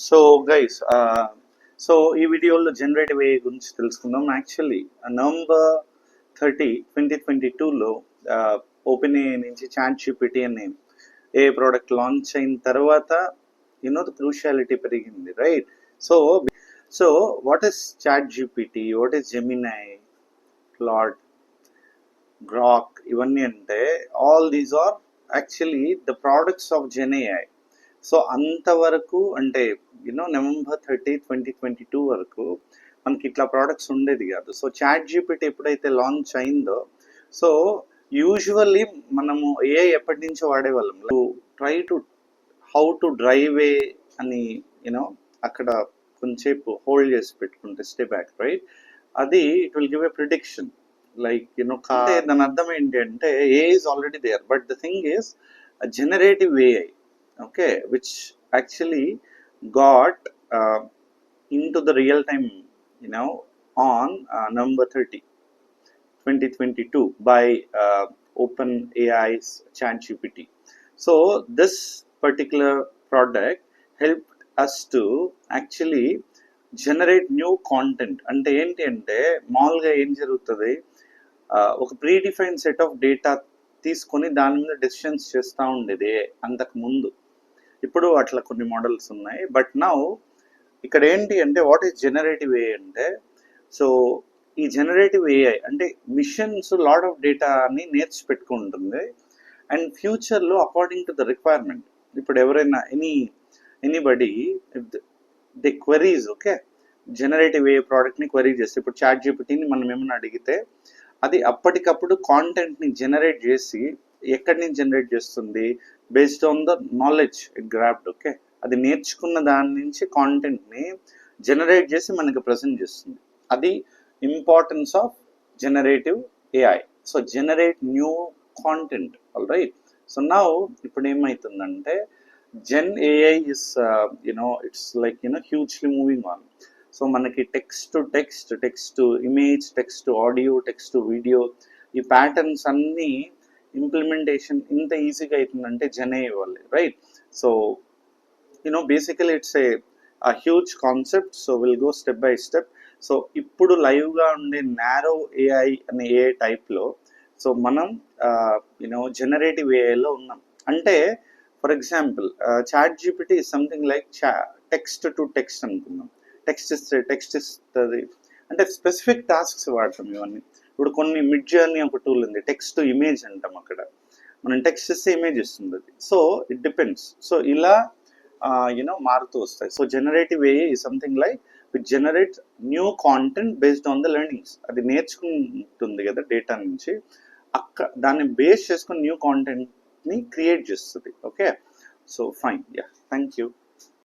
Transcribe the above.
So guys so ఈ వీడియోలో generative AI గురించి తెలుసుకుందాం. యాక్చువల్లీ November 30, 2022లో ఓపెన్ AI నుంచి చాట్ జీపీటీ అనే ఏ ప్రోడక్ట్ లాంచ్ అయిన తర్వాత ద క్రూషియాలిటీ పెరిగింది, right? So what is ChatGPT, what is Gemini, Claude, Grok, ఇవన్నీ అంటే all these are actually the products of gen AI. సో అంతవరకు అంటే November 30, 2022 వరకు మనకి ఇట్లా ప్రోడక్ట్స్ ఉండేది కాదు. సో చాట్ జీపీటీ ఎప్పుడైతే లాంచ్ అయిందో, సో యూజువల్లీ మనము ఏ ఎప్పటి నుంచో వాడేవాళ్ళం, try to how to drive A అని అక్కడ కొంచెంసేపు హోల్డ్ చేసి పెట్టుకుంటే స్టే బ్యాక్, రైట్? అది it will give a prediction like దాని అర్థం ఏంటి అంటే A is already there, but the thing is generative AI, okay, which actually got into the real time on November 30, 2022 by OpenAI's ChatGPT. So this particular product helped us to actually generate new content. అంటే ఏంటి అంటే మామూలుగా ఏం జరుగుతుంది, ఒక pre define set of data తీసుకొని దాని మీద డెసిషన్స్ చేస్తూ ఉండేది అంతకు ముందు. ఇప్పుడు అట్లా కొన్ని మోడల్స్ ఉన్నాయి. బట్ నౌ ఇక్కడ ఏంటి అంటే వాట్ ఈస్ జనరేటివ్ AI అంటే, సో ఈ జనరేటివ్ AI అంటే మిషన్స్ లాట్ ఆఫ్ డేటాని నేర్చి పెట్టుకుంటుంది అండ్ ఫ్యూచర్లో అకార్డింగ్ టు ద రిక్వైర్మెంట్. ఇప్పుడు ఎవరైనా anybody the queries, okay, generative AI ప్రోడక్ట్ని క్వరీ చేస్తే, ఇప్పుడు చాట్ జీపీటీని మనం ఏమైనా అడిగితే అది అప్పటికప్పుడు కాంటెంట్ని జనరేట్ చేసి ఎక్కడి నుంచి జనరేట్ చేస్తుంది, based on the knowledge it grabbed, okay, అది నేర్చుకున్న దాని నుంచి కాంటెంట్ని జనరేట్ చేసి మనకి ప్రజెంట్ చేస్తుంది. అది importance of generative AI. So generate new content, all right. So now ఇప్పుడు ఏమవుతుందంటే gen AI is it's like hugely moving on. So మనకి text to text, text to image, text to audio, text to video, ఈ patterns అన్నీ implementation ఇంత ఈజీగా అవుతుందంటే gen AI వల్లే, right? So basically it's a huge concept. So we'll go step by step. So ఇప్పుడు లైవ్గా ఉండే నారో AI అనే AI టైప్లో, సో మనం జనరేటివ్ AIలో ఉన్నాం. అంటే for example ChatGPT is something like text to text అనుకుందాం. టెక్స్ట్ ఇస్తుంది అంటే స్పెసిఫిక్ టాస్క్స్ వాడతాం ఇవన్నీ. ఇప్పుడు కొన్ని మిడ్ జర్నీ ఒక టూల్ ఉంది, టెక్స్ట్ టు ఇమేజ్ అంటాం. అక్కడ మనం టెక్స్ట్ ఇస్తే ఇమేజ్ ఇస్తుంది అది. So it depends. సో ఇలా మారుతూ వస్తాయి. So generative AI is something like which generates new content based on the learnings. అది నేర్చుకుంటుంది కదా డేటా నుంచి, దాన్ని బేస్ చేసుకుని న్యూ కాంటెంట్ని క్రియేట్ చేస్తుంది. Okay, so fine, yeah, thank you.